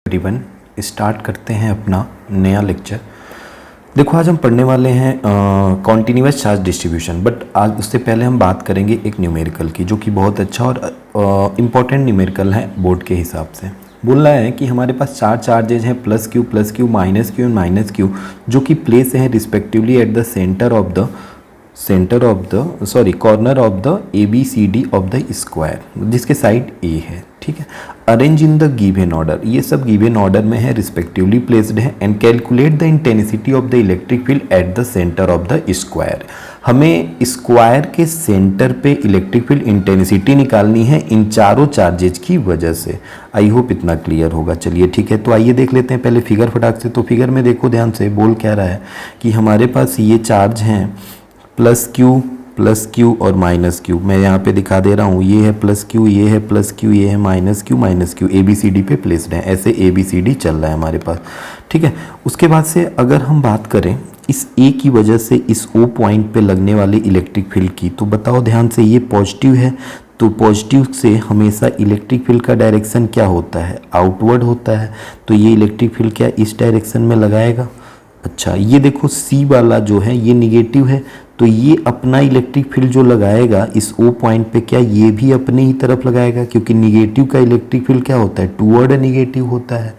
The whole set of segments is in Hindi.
एवरीवन, स्टार्ट करते हैं अपना नया लेक्चर। देखो आज हम पढ़ने वाले हैं कॉन्टिन्यूअस चार्ज डिस्ट्रीब्यूशन, बट आज उससे पहले हम बात करेंगे एक न्यूमेरिकल की, जो कि बहुत अच्छा और इम्पॉर्टेंट न्यूमेरिकल है बोर्ड के हिसाब से। बोल रहा है कि हमारे पास चार चार्जेज हैं +q, -q एंड -q, जो कि प्लेस हैं respectively at the corner of the ABCD of the square, जिसके साइड A है। ठीक है, arrange in the given order, ये सब गिवन ऑर्डर में है, रिस्पेक्टिवली प्लेस्ड है। And calculate the intensity of the electric field at the centre of the square. हमें स्क्वायर के सेंटर पे इलेक्ट्रिक फील्ड इंटेंसिटी निकालनी है इन चारों चार्जेज की वजह से। आई होप इतना क्लियर होगा। चलिए ठीक है, तो आइए देख लेते हैं पहले फिगर फटाक से। तो फिगर में देखो ध्यान से, बोल क्या रहा है कि हमारे पास ये चार्ज हैं +q और -q। मैं यहाँ पे दिखा दे रहा हूँ, ये है +q, ये है +q, ये है -q ABCD पे प्लेस्ड है। ऐसे ABCD चल रहा है हमारे पास। ठीक है, उसके बाद से अगर हम बात करें इस A की वजह से इस O पॉइंट पे लगने वाली इलेक्ट्रिक फील्ड की, तो बताओ ध्यान से, ये पॉजिटिव है, तो पॉजिटिव से हमेशा इलेक्ट्रिक फील्ड का डायरेक्शन क्या होता है? आउटवर्ड होता है। तो ये इलेक्ट्रिक फील्ड क्या इस डायरेक्शन में लगाएगा? अच्छा, ये देखो C वाला जो है ये निगेटिव है, तो ये अपना इलेक्ट्रिक फील्ड जो लगाएगा इस O पॉइंट पे, क्या ये भी अपने ही तरफ लगाएगा? क्योंकि निगेटिव का इलेक्ट्रिक फील्ड क्या होता है? टूवर्ड निगेटिव होता है।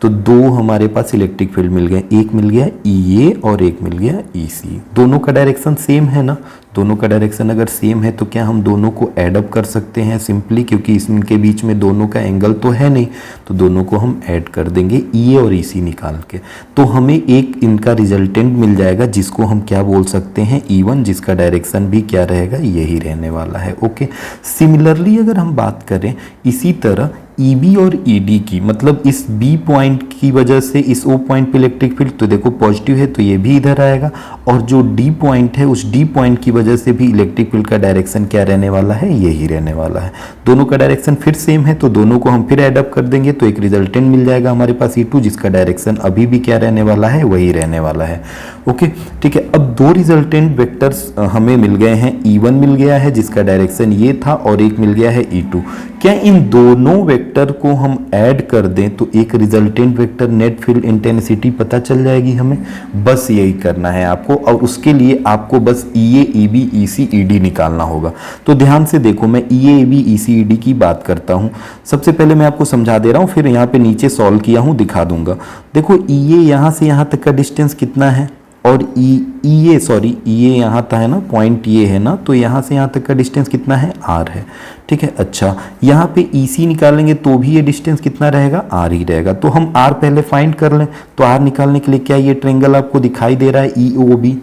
तो दो हमारे पास इलेक्ट्रिक फील्ड मिल गए, एक मिल गया EA और एक मिल गया EC। दोनों का डायरेक्शन सेम है ना? दोनों का डायरेक्शन अगर सेम है तो क्या हम दोनों को ऐड अप कर सकते हैं सिंपली, क्योंकि इनके बीच में दोनों का एंगल तो है नहीं, तो दोनों को हम ऐड कर देंगे EA और EC निकाल के। तो हमें एक इनका रिजल्टेंट मिल जाएगा, जिसको हम क्या बोल सकते हैं? E1, जिसका डायरेक्शन भी क्या रहेगा? यही रहने वाला है। ओके, सिमिलरली अगर हम बात करें इसी तरह EB और ED की, मतलब इस B पॉइंट की वजह से इस O पॉइंट पे इलेक्ट्रिक फील्ड, तो देखो पॉजिटिव है तो ये भी इधर आएगा, और जो D पॉइंट है उस D पॉइंट की वजह से भी इलेक्ट्रिक फील्ड का डायरेक्शन क्या रहने वाला है? यही रहने वाला है। दोनों का डायरेक्शन फिर सेम है, तो दोनों को हम फिर ऐड अप कर देंगे, तो एक रिजल्टेंट मिल जाएगा हमारे पास E2, जिसका डायरेक्शन अभी भी क्या रहने वाला है? वही रहने वाला है। ओके ठीक है, अब दो रिजल्टेंट वेक्टर्स हमें मिल गए हैं। E1 मिल गया है जिसका डायरेक्शन ये था, और एक मिल गया है E2। क्या इन दोनों वेक्टर को हम ऐड कर दें तो एक resultant vector net field intensity पता चल जाएगी हमें? बस यही करना है आपको, और उसके लिए आपको बस EA, EB, EC, ED निकालना होगा। तो ध्यान से देखो, मैं EA, EB, EC, ED की बात करता हूँ। सबसे पहले मैं आपको समझा दे रहा हूँ, फिर यहाँ पे नीचे सॉल्व किया हूँ दिखा दूंगा। देखो EA यहाँ से यहाँ तक का डिस्टेंस कितना है, और EA यहाँ था है ना, पॉइंट ये है ना, तो यहाँ से यहाँ तक का डिस्टेंस कितना है? R है। ठीक है, अच्छा यहाँ पे EC निकालेंगे तो भी ये डिस्टेंस कितना रहेगा? R ही रहेगा। तो हम R पहले फाइंड कर लें। तो R निकालने के लिए क्या ये ट्रेंगल आपको दिखाई दे रहा है? EOB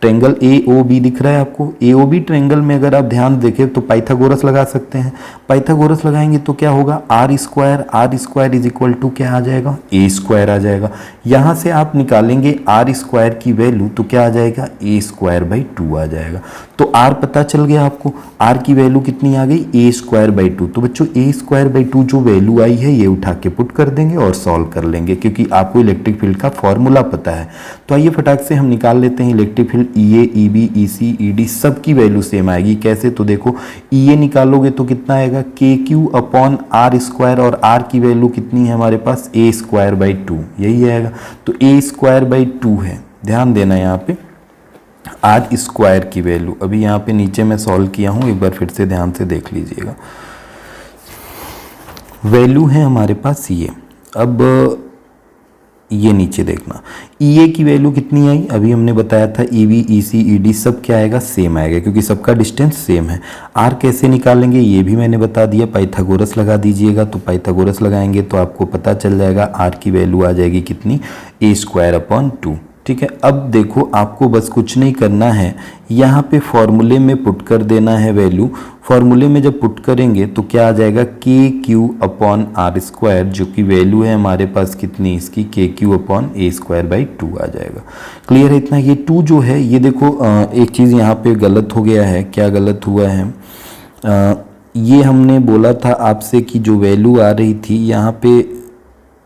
ट्रेंगल AOB दिख रहा है आपको? AOB ट्रेंगल में अगर आप ध्यान देखें तो पाइथागोरस लगा सकते हैं। पाइथागोरस लगाएंगे तो क्या होगा? R square is equal to क्या आ जाएगा? A स्क्वायर आ जाएगा। यहाँ से आप निकालेंगे R स्क्वायर की वैल्यू तो क्या आ जाएगा? A²/2 आ जाएगा। तो R पता चल गया आपको, R की वैल्यू कितनी आ गई? A²/2। तो बच्चों A²/2 जो वैल्यू आई है ये उठा के पुट कर देंगे और सॉल्व कर लेंगे, क्योंकि आपको इलेक्ट्रिक फील्ड का फॉर्मूला पता है। तो आइए फटाक से हम निकाल लेते हैं electric field. EA, EB, EC, ED सब की वैल्यू सेम आएगी। कैसे? तो देखो EA निकालोगे तो कितना आएगा? KQ/R², और R की वैल्यू कितनी है हमारे पास? A²/2, यही आएगा। तो A²/2 है, ध्यान देना यहाँ पे R स्क्वायर की वैल्यू। अभी यहाँ पे नीचे मैं सॉल्व किया हूँ, एक बार फिर से ध्यान से देख लीजिएगा। वैल्यू है हमारे पास ये। अब ये नीचे देखना, EA की वैल्यू कितनी आई? अभी हमने बताया था EB, EC, ED सब क्या आएगा? सेम आएगा, क्योंकि सबका डिस्टेंस सेम है। R कैसे निकालेंगे ये भी मैंने बता दिया, पाइथागोरस लगा दीजिएगा। तो पाइथागोरस लगाएंगे तो आपको पता चल जाएगा R की वैल्यू आ जाएगी कितनी? A²/2। ठीक है, अब देखो आपको बस कुछ नहीं करना है, यहाँ पे फॉर्मूले में पुट कर देना है वैल्यू। फॉर्मूले में जब पुट करेंगे तो क्या आ जाएगा? KQ/R², जो कि वैल्यू है हमारे पास कितनी इसकी? KQ/A²/2 आ जाएगा। क्लियर है इतना? ये 2 जो है, ये देखो एक चीज़ यहाँ पे गलत हो गया है। क्या गलत हुआ है? ये हमने बोला था आपसे कि जो वैल्यू आ रही थी यहाँ पे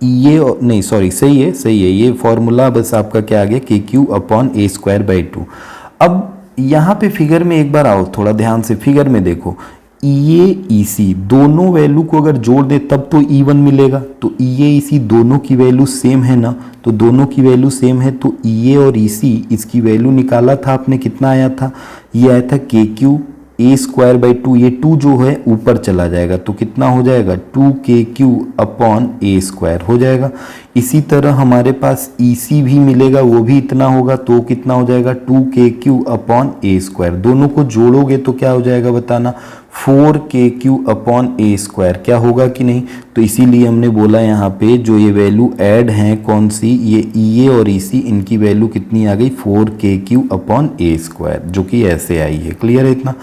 ये नहीं, सॉरी, सही है ये फॉर्मूला बस आपका क्या आ गया? KQ/A²/2। अब यहाँ पे फिगर में एक बार आओ, थोड़ा ध्यान से फिगर में देखो, EA EC दोनों वैल्यू को अगर जोड़ दे तब तो E1 मिलेगा। तो EA EC दोनों की वैल्यू सेम है ना, तो दोनों की वैल्यू सेम है तो EA और EC इसकी वैल्यू निकाला था आपने, कितना आया था, ये आया था KQ A²/2। ये 2 जो है ऊपर चला जाएगा तो कितना हो जाएगा 2KQ/A² हो जाएगा। इसी तरह हमारे पास EC भी मिलेगा, वो भी इतना होगा तो कितना हो जाएगा 2KQ/A²। दोनों को जोड़ोगे तो क्या हो जाएगा बताना, 4KQ/A²। क्या होगा कि नहीं, तो इसीलिए हमने बोला यहाँ पे जो ये वैल्यू ऐड हैं कौन सी, ये EA और EC इनकी वैल्यू कितनी आ गई 4KQ/A², जो कि ऐसे आई है। क्लियर है इतना,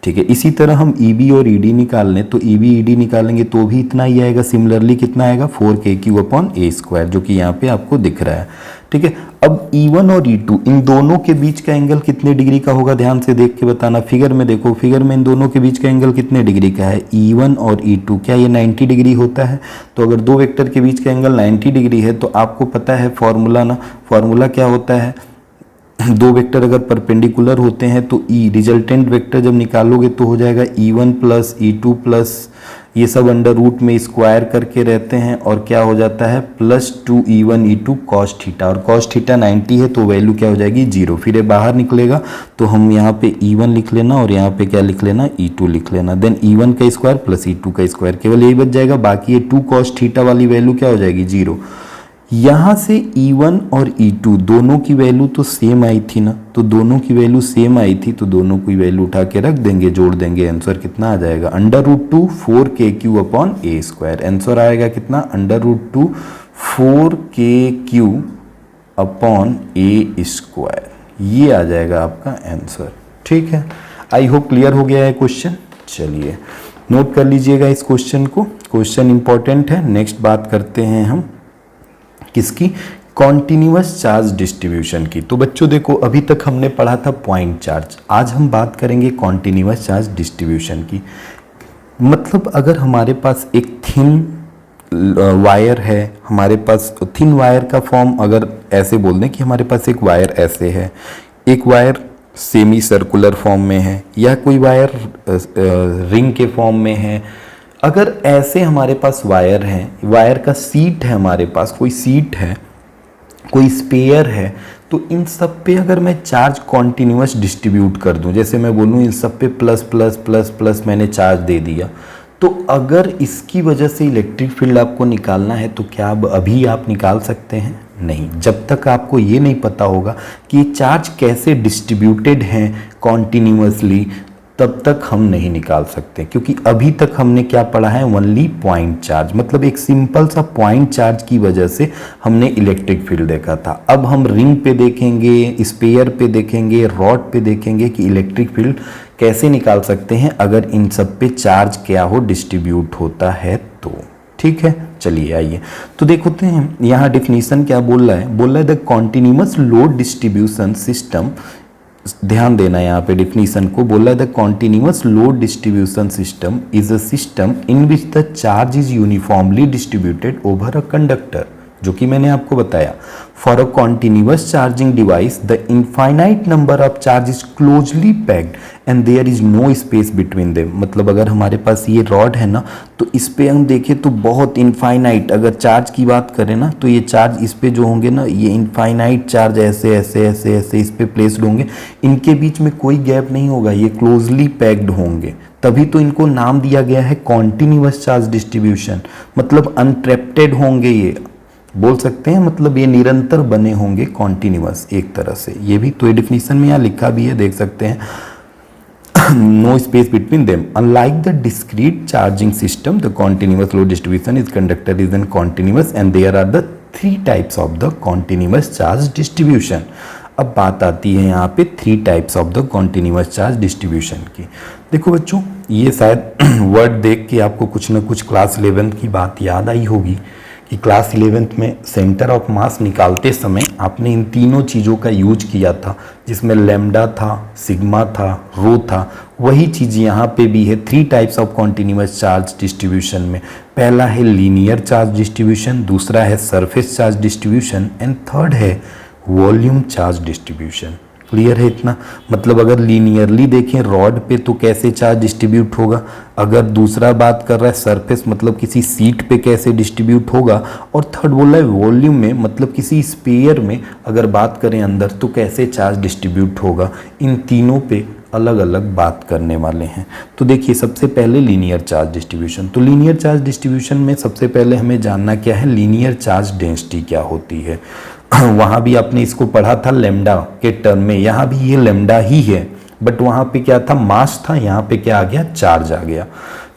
ठीक है। इसी तरह हम EB और ED निकाल लें तो EB ED निकालेंगे तो भी इतना ही आएगा, सिमिलरली कितना आएगा 4KQ/A², जो कि यहाँ पे आपको दिख रहा है, ठीक है। अब E1 और E2 इन दोनों के बीच का एंगल कितने डिग्री का होगा, ध्यान से देख के बताना। फिगर में देखो, फिगर में इन दोनों के बीच का एंगल कितने डिग्री का है, E1 और E2, क्या ये 90 डिग्री होता है। तो अगर दो वेक्टर के बीच का एंगल 90 डिग्री है तो आपको पता है फॉर्मूला ना, फॉर्मूला क्या होता है, दो वेक्टर अगर परपेंडिकुलर होते हैं तो E रिजल्टेंट वेक्टर जब निकालोगे तो हो जाएगा E1 प्लस E2 प्लस ये सब अंडर रूट में स्क्वायर करके रहते हैं और क्या हो जाता है plus 2E1 E2 cos theta, और कॉस थीटा 90 है तो वैल्यू क्या हो जाएगी 0। फिर ये बाहर निकलेगा तो हम यहाँ पे E1 लिख लेना और यहाँ पे क्या लिख लेना E2 लिख लेना, देन E1 का स्क्वायर प्लस E2 का स्क्वायर, केवल यही बच जाएगा। बाकी ये 2 कॉस थीटा वाली वैल्यू क्या हो जाएगी 0। यहाँ से E1 और E2 दोनों की वैल्यू तो सेम आई थी ना, तो दोनों की वैल्यू सेम आई थी तो दोनों की वैल्यू उठा के रख देंगे, जोड़ देंगे, आंसर कितना आ जाएगा √2 4KQ/A²। आंसर आएगा कितना √2 4KQ/A², ये आ जाएगा आपका आंसर, ठीक है। आई होप क्लियर हो गया है क्वेश्चन। चलिए नोट कर लीजिएगा इस क्वेश्चन को, क्वेश्चन इंपॉर्टेंट है। नेक्स्ट बात करते हैं हम किसकी, कॉन्टिन्यूअस चार्ज डिस्ट्रीब्यूशन की। तो बच्चों देखो अभी तक हमने पढ़ा था पॉइंट चार्ज, आज हम बात करेंगे कॉन्टिन्यूअस चार्ज डिस्ट्रीब्यूशन की। मतलब अगर हमारे पास एक थिन वायर है, हमारे पास थिन वायर का फॉर्म अगर ऐसे बोल दें कि हमारे पास एक वायर ऐसे है, एक वायर सेमी सर्कुलर फॉर्म में है, या कोई वायर रिंग के फॉर्म में है। अगर ऐसे हमारे पास वायर है, वायर का सीट है, हमारे पास कोई सीट है, कोई स्पेयर है, तो इन सब पे अगर मैं चार्ज कॉन्टिन्यूअस डिस्ट्रीब्यूट कर दूं, जैसे मैं बोलूं इन सब पे प्लस प्लस प्लस प्लस मैंने चार्ज दे दिया, तो अगर इसकी वजह से इलेक्ट्रिक फील्ड आपको निकालना है तो क्या अब अभी आप निकाल सकते हैं? नहीं, जब तक आपको ये नहीं पता होगा कि ये चार्ज कैसे डिस्ट्रीब्यूटेड हैं कॉन्टिन्यूअसली, तब तक हम नहीं निकाल सकते, क्योंकि अभी तक हमने क्या पढ़ा है ओनली पॉइंट चार्ज, मतलब एक सिंपल सा पॉइंट चार्ज की वजह से हमने इलेक्ट्रिक फील्ड देखा था। अब हम रिंग पे देखेंगे, स्पेयर पे देखेंगे, रॉड पे देखेंगे कि इलेक्ट्रिक फील्ड कैसे निकाल सकते हैं अगर इन सब पे चार्ज क्या हो डिस्ट्रीब्यूट होता है तो, ठीक है। चलिए आइए तो देखते हैं यहाँ डिफिनीशन क्या बोल रहा है, the continuous load distribution system, ध्यान देना यहाँ पे डिफिनीशन को, बोला the continuous load distribution system is a system in which the charge is uniformly distributed over a conductor, जो कि मैंने आपको बताया। For a continuous charging device the infinite number of charge is closely packed and there is no space between them. मतलब अगर हमारे पास ये रॉड है ना, तो इस पे हम देखें तो बहुत इनफाइनाइट, अगर चार्ज की बात करें ना तो ये चार्ज इस पे जो होंगे ना, ये इनफाइनाइट चार्ज ऐसे ऐसे ऐसे ऐसे इस पे प्लेस्ड होंगे, इनके बीच में कोई गैप नहीं होगा, ये क्लोजली पैक्ड होंगे, तभी तो इनको नाम दिया गया है कॉन्टिन्यूअस चार्ज डिस्ट्रीब्यूशन। मतलब अनट्रैप्टेड होंगे, ये बोल सकते हैं, मतलब ये निरंतर बने होंगे कॉन्टिन्यूअस एक तरह से। ये भी तो डेफिनेशन में यहाँ लिखा भी है, देख सकते हैं, no space between them. Unlike the discrete charging system, the continuous load distribution is conductor is then continuous and there are the 3 types of the continuous charge distribution. अब बात आती है यहाँ पे 3 types of the continuous charge distribution की। देखो बच्चों, ये शायद वर्ड देख के आपको कुछ ना कुछ क्लास 11th की बात याद आई होगी कि क्लास 11th में सेंटर ऑफ मास निकालते समय आपने इन तीनों चीज़ों का यूज किया था, जिसमें लैम्डा था, सिग्मा था, रो था। वही चीज़ यहाँ पे भी है 3 types of continuous charge distribution में। पहला है लीनियर चार्ज डिस्ट्रीब्यूशन, दूसरा है surface charge distribution and third है वॉल्यूम चार्ज डिस्ट्रीब्यूशन। क्लियर है इतना। मतलब अगर लीनियरली देखें रॉड पे तो कैसे चार्ज डिस्ट्रीब्यूट होगा, अगर दूसरा बात कर रहा है सरफेस मतलब किसी सीट पे कैसे डिस्ट्रीब्यूट होगा, और थर्ड बोल रहा है वॉल्यूम में मतलब किसी स्फीयर में अगर बात करें अंदर तो कैसे चार्ज डिस्ट्रीब्यूट होगा। इन तीनों पे अलग अलग बात करने वाले हैं। तो देखिए सबसे पहले लीनियर चार्ज डिस्ट्रीब्यूशन। तो लीनियर चार्ज डिस्ट्रीब्यूशन में सबसे पहले हमें जानना क्या है, लीनियर चार्ज डेंसिटी क्या होती है। वहाँ भी आपने इसको पढ़ा था लेमडा के टर्म में, यहाँ भी ये लेमडा ही है, बट वहाँ पे क्या था, मास था, यहाँ पे क्या आ गया, चार्ज आ गया।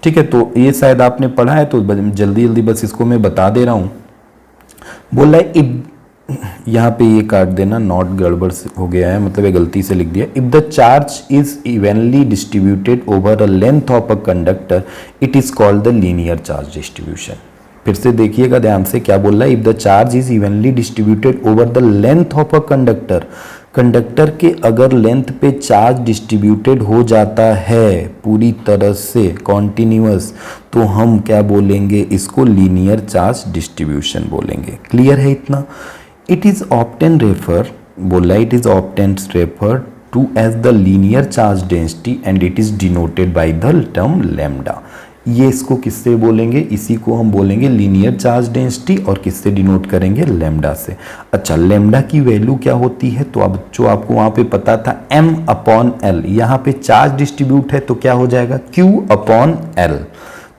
ठीक है, तो ये शायद आपने पढ़ा है, तो जल्दी जल्दी बस इसको मैं बता दे रहा हूँ। बोल रहा है यहाँ पे ये काट देना, नॉट गड़बड़ हो गया है, मतलब ये गलती से लिख दिया। If the charge is evenly distributed over a length of a conductor it is called the linear charge distribution. फिर से देखिएगा ध्यान से, क्या बोल रहा है, if the charge is evenly distributed over the length of a conductor, conductor के अगर लेंथ पे चार्ज डिस्ट्रीब्यूटेड हो जाता है पूरी तरह से कॉन्टिन्यूअस, तो हम क्या बोलेंगे, इसको लीनियर चार्ज डिस्ट्रीब्यूशन बोलेंगे। क्लियर है इतना। इट इज ऑफ्टन रेफर, बोला it is often refer to as the linear charge density and it is denoted by the term lambda. ये इसको किससे बोलेंगे, इसी को हम बोलेंगे लीनियर चार्ज डेंसिटी, और किससे डिनोट करेंगे, लैम्डा से। अच्छा, लैम्डा की वैल्यू क्या होती है, तो अब जो आपको वहाँ पे पता था m/l, यहाँ पे चार्ज डिस्ट्रीब्यूट है तो क्या हो जाएगा, q/l।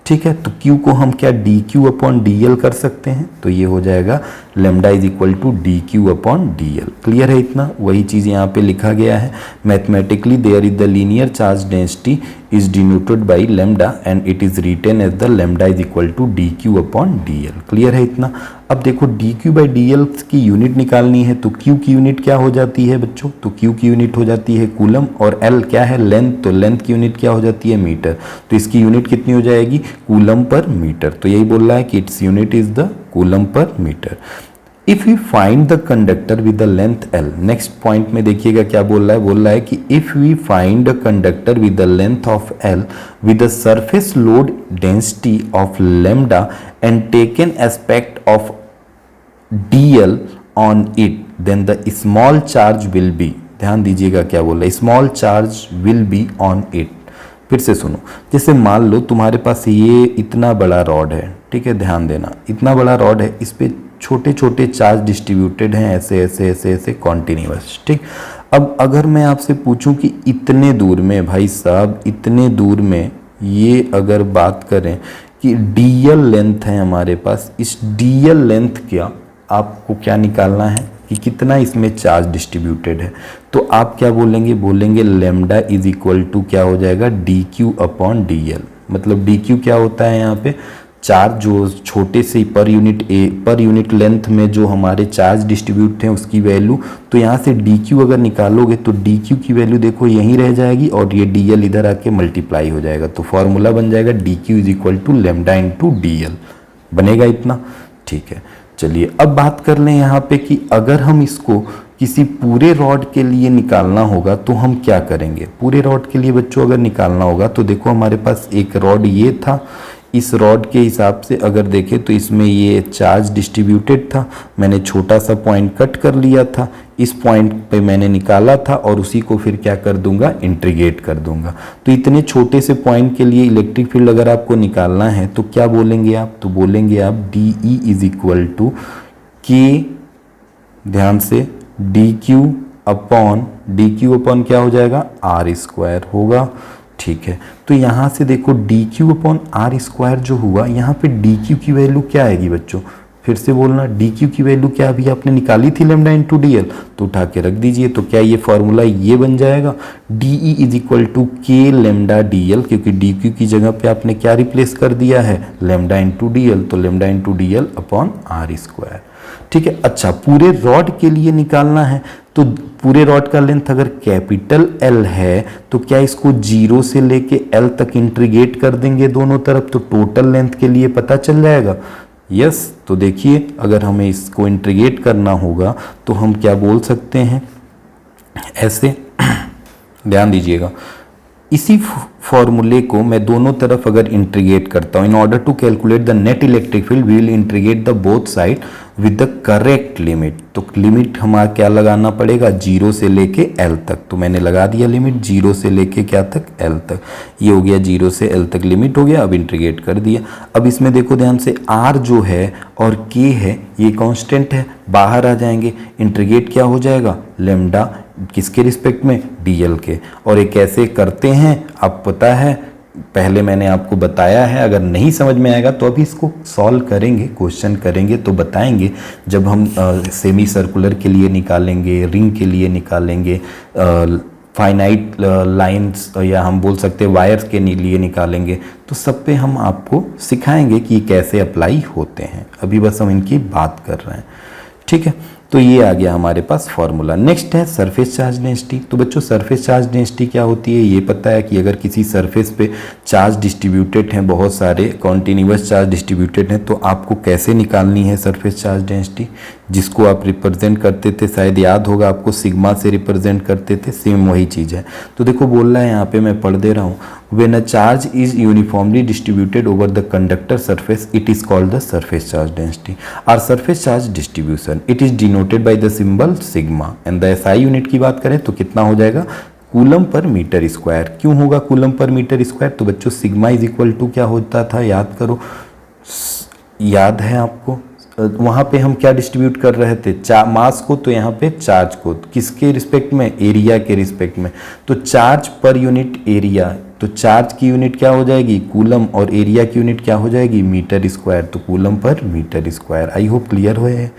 ठीक है, तो q को हम क्या dq/dl कर सकते हैं, तो ये हो जाएगा lambda is equal to dq/dl। Clear है इतना। वही चीज़ यहाँ पे लिखा गया है, mathematically there is the linear charge density is denoted by lambda and it is written as the lambda is equal to dq/dl। Clear है इतना। अब देखो dq/dl की यूनिट निकालनी है, तो q की यूनिट क्या हो जाती है बच्चों, तो q की यूनिट हो जाती है कूलम, और l क्या है, लेंथ, तो लेंथ की यूनिट क्या हो जाती है, मीटर। तो इसकी यूनिट कितनी हो जाएगी, कूलम पर मीटर। तो यही बोल रहा है कि its unit is the coulomb per metre. If we find the conductor with the length L, next point में देखिएगा क्या बोल रहा है कि if we find the conductor with the length of L with the surface load density of lambda and taken aspect of dl on it, then the small charge will be, ध्यान दीजिएगा क्या बोल रहा है, small charge will be on it. फिर से सुनो, जैसे मान लो तुम्हारे पास ये इतना बड़ा रॉड है, ठीक है, ध्यान देना, इतना बड़ा रॉड है, इस पे छोटे छोटे चार्ज डिस्ट्रीब्यूटेड हैं ऐसे ऐसे ऐसे ऐसे कॉन्टिन्यूअस। ठीक, अब अगर मैं आपसे पूछूं कि इतने दूर में, भाई साहब इतने दूर में, ये अगर बात करें कि dl लेंथ है हमारे पास, इस dl लेंथ क्या आपको क्या निकालना है कि कितना इसमें चार्ज डिस्ट्रीब्यूटेड है, तो आप क्या बोलेंगे लैम्डा इज इक्वल टू क्या हो जाएगा, dq/dl। मतलब dq क्या होता है यहाँ पे, चार्ज जो छोटे से पर यूनिट लेंथ में जो हमारे चार्ज डिस्ट्रीब्यूट हैं उसकी वैल्यू। तो यहाँ से dq अगर निकालोगे तो dq की वैल्यू देखो यहीं रह जाएगी, और ये dl इधर आके मल्टीप्लाई हो जाएगा, तो फॉर्मूला बन जाएगा dq is equal to lambda into dl, बनेगा इतना। ठीक है, चलिए अब बात कर लें यहाँ पे कि अगर हम इसको किसी पूरे रॉड के लिए निकालना होगा तो हम क्या करेंगे। पूरे रॉड के लिए बच्चों अगर निकालना होगा तो देखो हमारे पास एक रॉड ये था, इस रॉड के हिसाब से अगर देखें तो इसमें ये चार्ज डिस्ट्रीब्यूटेड था, मैंने छोटा सा पॉइंट कट कर लिया था, इस पॉइंट पे मैंने निकाला था और उसी को फिर क्या कर दूंगा, इंटीग्रेट कर दूंगा। तो इतने छोटे से पॉइंट के लिए इलेक्ट्रिक फील्ड अगर आपको निकालना है तो क्या बोलेंगे आप, तो बोलेंगे आप DE इज इक्वल टू के, ध्यान से DQ अपॉन क्या हो जाएगा, R² होगा। ठीक है, तो यहाँ से देखो dq/r² जो हुआ, यहाँ पे dq की वैल्यू क्या आएगी बच्चों, फिर से बोलना, dq की वैल्यू क्या अभी आपने निकाली थी लैम्डा इंटू dl, तो उठा के रख दीजिए। तो क्या ये फॉर्मूला ये बन जाएगा, DE is equal to k lambda dl, क्योंकि dq की जगह पे आपने क्या रिप्लेस कर दिया है, लैम्डा इंटू dl, तो लैम्डा इंटू dl/r²। ठीक है, अच्छा पूरे रॉड के लिए निकालना है तो पूरे रॉड का लेंथ अगर कैपिटल L है तो क्या इसको 0 से लेके L तक इंटीग्रेट कर देंगे दोनों तरफ, तो टोटल लेंथ के लिए पता चल जाएगा। यस, तो देखिए अगर हमें इसको इंटीग्रेट करना होगा तो हम क्या बोल सकते हैं, ऐसे ध्यान दीजिएगा, इसी फॉर्मूले को मैं दोनों तरफ अगर इंटीग्रेट करता हूँ, in order to calculate the net electric field we will integrate the both side with the correct limit. तो लिमिट हमारा क्या लगाना पड़ेगा, 0 से लेके L तक। तो मैंने लगा दिया लिमिट 0 से लेके क्या तक, L तक। ये हो गया 0 से L तक लिमिट हो गया। अब इंटीग्रेट कर दिया। अब इसमें देखो ध्यान से, R जो है और K है ये कांस्टेंट है, बाहर आ जाएंगे। इंटीग्रेट क्या हो जाएगा, लेमडा किसके रिस्पेक्ट में, dl के। और ये कैसे करते हैं आप पता है, पहले मैंने आपको बताया है। अगर नहीं समझ में आएगा तो अभी इसको सॉल्व करेंगे, क्वेश्चन करेंगे तो बताएंगे। जब हम सेमी सर्कुलर के लिए निकालेंगे, रिंग के लिए निकालेंगे, फाइनाइट लाइंस या हम बोल सकते हैं वायर्स के लिए निकालेंगे, तो सब पे हम आपको सिखाएंगे कि कैसे अप्लाई होते हैं। अभी बस हम इनकी बात कर रहे हैं, ठीक है। तो ये आ गया हमारे पास फॉर्मूला। नेक्स्ट है सरफेस चार्ज डेंसिटी। तो बच्चों सरफेस चार्ज डेंसिटी क्या होती है, ये पता है कि अगर किसी सरफेस पे चार्ज डिस्ट्रीब्यूटेड हैं, बहुत सारे कॉन्टिन्यूस चार्ज डिस्ट्रीब्यूटेड हैं, तो आपको कैसे निकालनी है सरफेस चार्ज डेंसिटी, जिसको आप रिप्रेजेंट करते थे, शायद याद होगा आपको, सिग्मा से रिप्रेजेंट करते थे। सेम वही चीज़ है। तो देखो बोल रहा है यहाँ पे, मैं पढ़ दे रहा हूँ, when a charge is uniformly distributed over the conductor surface it is called the surface charge density or surface charge distribution. It is denoted by the symbol sigma and the SI unit की बात करें तो कितना हो जाएगा, कूलम पर मीटर स्क्वायर। क्यों होगा कूलम पर मीटर स्क्वायर, तो बच्चों सिग्मा इज इक्वल टू क्या होता था, याद करो, याद है आपको, वहाँ पे हम क्या डिस्ट्रीब्यूट कर रहे थे, मास को, तो यहाँ पे चार्ज को किसके रिस्पेक्ट में, एरिया के रिस्पेक्ट में। तो चार्ज पर यूनिट एरिया, तो चार्ज की यूनिट क्या हो जाएगी, कूलम, और एरिया की यूनिट क्या हो जाएगी, मीटर स्क्वायर। तो coulomb per metre square. I hope clear हुए है,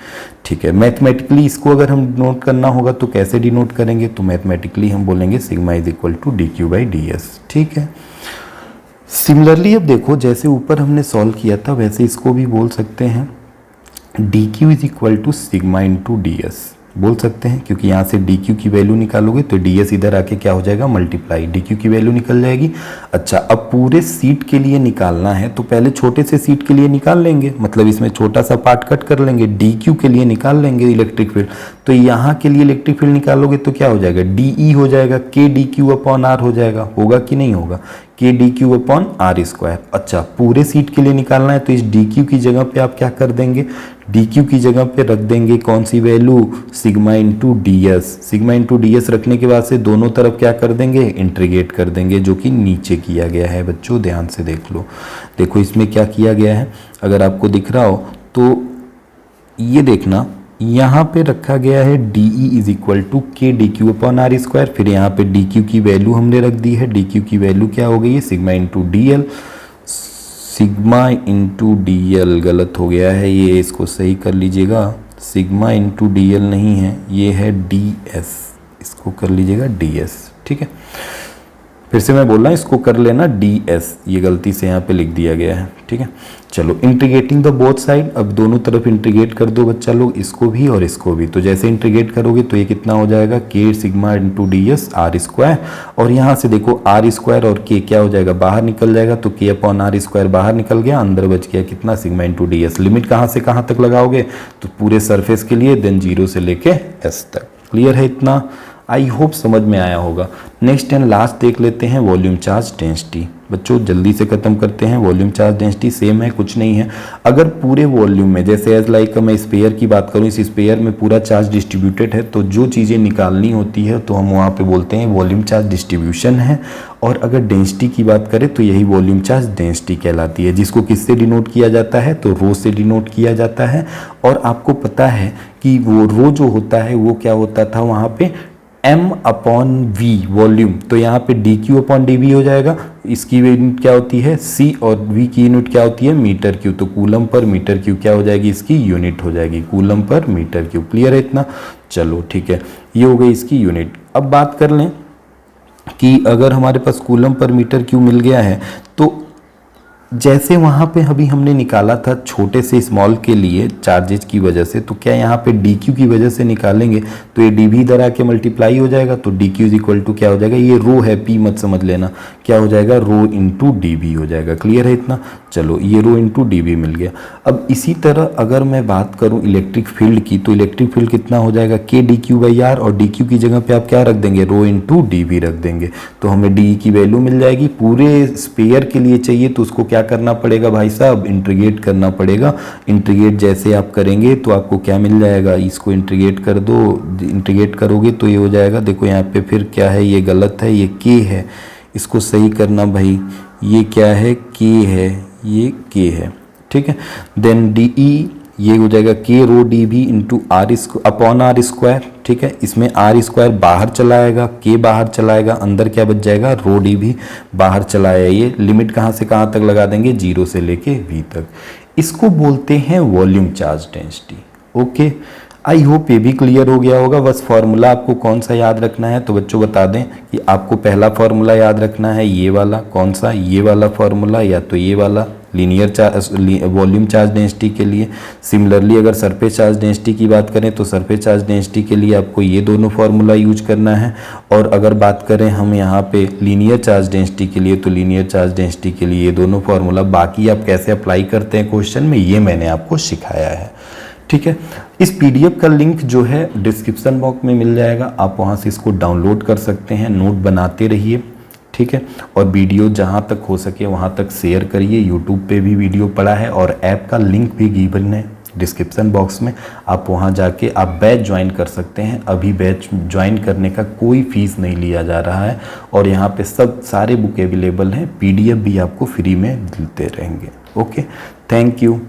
ठीक है। मैथमेटिकली इसको अगर हम डिनोट करना होगा तो कैसे डिनोट करेंगे, तो मैथमेटिकली हम बोलेंगे sigma is equal to dq/ds, ठीक है। सिमिलरली अब देखो, जैसे ऊपर हमने सॉल्व किया था वैसे इसको भी बोल सकते हैं, dq is equal to sigma into ds बोल सकते हैं, क्योंकि यहाँ से dq की वैल्यू निकालोगे तो ds इधर आके क्या हो जाएगा, मल्टीप्लाई, dq की वैल्यू निकल जाएगी। अच्छा, अब पूरे सीट के लिए निकालना है तो पहले छोटे से सीट के लिए निकाल लेंगे, मतलब इसमें छोटा सा पार्ट कट कर लेंगे, dq के लिए निकाल लेंगे इलेक्ट्रिक फील्ड। तो यहाँ के लिए इलेक्ट्रिक फील्ड निकालोगे तो क्या हो जाएगा, de हो जाएगा, k dq अपॉन r हो जाएगा, होगा कि नहीं होगा, k dq upon r square. अच्छा, पूरे सीट के लिए निकालना है तो इस dq की जगह पे आप क्या कर देंगे, dq की जगह पे रख देंगे कौन सी value, sigma into ds। Sigma into ds रखने के बाद से दोनों तरफ क्या कर देंगे, इंटीग्रेट कर देंगे, जो कि नीचे किया गया है। बच्चों ध्यान से देख लो, देखो इसमें क्या किया गया है, अगर आपको दिख रहा हो तो ये देखना, यहाँ पे रखा गया है de is equal to k d q upon are square. फिर यहाँ पे डी क्यू की वैल्यू हमने रख दी है, डी क्यू की वैल्यू क्या हो गई है, sigma into D L. Sigma into D L गलत हो गया है, ये इसको सही कर लीजिएगा, सिग्मा इंटू डी एल नहीं है, ये है डी एस, इसको कर लीजिएगा डी एस, ठीक है। फिर से मैं बोल रहा हूँ, इसको कर लेना डी एस, ये गलती से यहाँ पे लिख दिया गया है, ठीक है। चलो, इंटीग्रेटिंग द बोथ साइड, अब दोनों तरफ इंटीग्रेट कर दो बच्चा लोग, इसको भी और इसको भी। तो जैसे इंटीग्रेट करोगे तो ये कितना हो जाएगा, के sigma into D S R square, और यहाँ से देखो आर स्क्वायर और के क्या हो जाएगा, बाहर निकल जाएगा, तो के अपॉन आर स्क्वायर बाहर निकल गया, अंदर बच गया कितना, sigma into D S. Limit कहाँ से कहाँ तक लगाओगे, तो पूरे सरफेस के लिए, देन 0 से लेके एस तक। क्लियर है इतना, आई होप समझ में आया होगा। नेक्स्ट एंड लास्ट देख लेते हैं वॉल्यूम चार्ज डेंसिटी। बच्चों जल्दी से खत्म करते हैं। वॉल्यूम चार्ज डेंसिटी सेम है, कुछ नहीं है। अगर पूरे वॉल्यूम में, जैसे एज लाइक मैं स्पेयर की बात करूं, इस स्पेयर में पूरा चार्ज डिस्ट्रीब्यूटेड है, तो जो चीज़ें निकालनी होती है तो हम वहाँ पे बोलते हैं वॉल्यूम चार्ज डिस्ट्रीब्यूशन है। और अगर डेंसिटी की बात करें तो यही वॉल्यूम चार्ज डेंसिटी कहलाती है, जिसको किससे डिनोट किया जाता है, तो रो से डिनोट किया जाता है। और आपको पता है कि वो रो जो होता है वो क्या होता था वहाँ पे, m अपॉन वी वॉल्यूम, तो यहाँ पे d q upon d v हो जाएगा। इसकी यूनिट क्या होती है, c, और v की यूनिट क्या होती है, मीटर क्यू। तो कूलम पर मीटर क्यू क्या हो जाएगी, इसकी यूनिट हो जाएगी, coulomb per metre cube. Clear है इतना, चलो ठीक है, ये हो गई इसकी यूनिट। अब बात कर लें कि अगर हमारे पास कूलम पर मीटर क्यू मिल गया है तो जैसे वहाँ पे अभी हमने निकाला था छोटे से स्मॉल के लिए चार्जेज की वजह से, तो क्या यहाँ पे डी क्यू की वजह से निकालेंगे तो ये डी भी इधर आके मल्टीप्लाई हो जाएगा, तो d q is equal to क्या हो जाएगा, ये रो है पी मत समझ लेना, क्या हो जाएगा रो इंटू डी बी हो जाएगा। क्लियर है इतना? चलो ये रो इंटू डी बी मिल गया। अब इसी तरह अगर मैं बात करूँ इलेक्ट्रिक फील्ड की, तो इलेक्ट्रिक फील्ड कितना हो जाएगा के डी क्यू बाई आर, और डी क्यू की जगह पे आप क्या रख देंगे, रो इंटू डी बी रख देंगे, तो हमें डी की वैल्यू मिल जाएगी। पूरे स्पेयर के लिए चाहिए तो उसको क्या करना पड़ेगा भाई साहब, इंटीग्रेट करना पड़ेगा। इंटीग्रेट जैसे आप करेंगे तो आपको क्या मिल जाएगा, इसको इंटीग्रेट कर दो, इंटीग्रेट करोगे तो ये हो जाएगा, देखो यहाँ पे फिर क्या है, ये गलत है, ये के है, इसको सही करना भाई, ये क्या है के है, ये के है, ठीक है। देन डी ई ये हो जाएगा के rho D B into R upon are square, ठीक है। इसमें आर स्क्वायर बाहर चला आएगा, के बाहर चला आएगा, अंदर क्या बच जाएगा, रो डी भी बाहर चला आया। ये लिमिट कहाँ से कहाँ तक लगा देंगे, 0 से लेके v तक। इसको बोलते हैं volume charge density. Okay, I hope ये भी क्लियर हो गया होगा। बस फॉर्मूला आपको कौन सा याद रखना है, तो बच्चों बता दें कि आपको पहला फॉर्मूला याद रखना है ये वाला, कौन सा, ये वाला फॉर्मूला या तो ये वाला linear charge volume charge density के लिए। सिमिलरली अगर सरफेस चार्ज डेंसिटी की बात करें तो सरफेस चार्ज डेंसिटी के लिए आपको ये दोनों फॉर्मूला यूज करना है। और अगर बात करें हम यहाँ पे लीनियर चार्ज डेंसिटी के लिए, तो लीनियर चार्ज डेंसिटी के लिए ये दोनों फॉर्मूला। बाकी आप कैसे अप्लाई करते हैं क्वेश्चन में, ये मैंने आपको सिखाया है, ठीक है। इस पीडीएफ का लिंक जो है डिस्क्रिप्शन बॉक्स में मिल जाएगा, आप वहाँ से इसको डाउनलोड कर सकते हैं। नोट बनाते रहिए, ठीक है। और वीडियो जहाँ तक हो सके वहाँ तक शेयर करिए। यूट्यूब पे भी वीडियो पड़ा है और ऐप का लिंक भी गिवन है डिस्क्रिप्शन बॉक्स में, आप वहाँ जाके आप बैच ज्वाइन कर सकते हैं। अभी बैच ज्वाइन करने का कोई फीस नहीं लिया जा रहा है और यहाँ पे सब सारे बुक अवेलेबल हैं, पीडीएफ भी आपको फ्री में मिलते रहेंगे। Okay, thank you.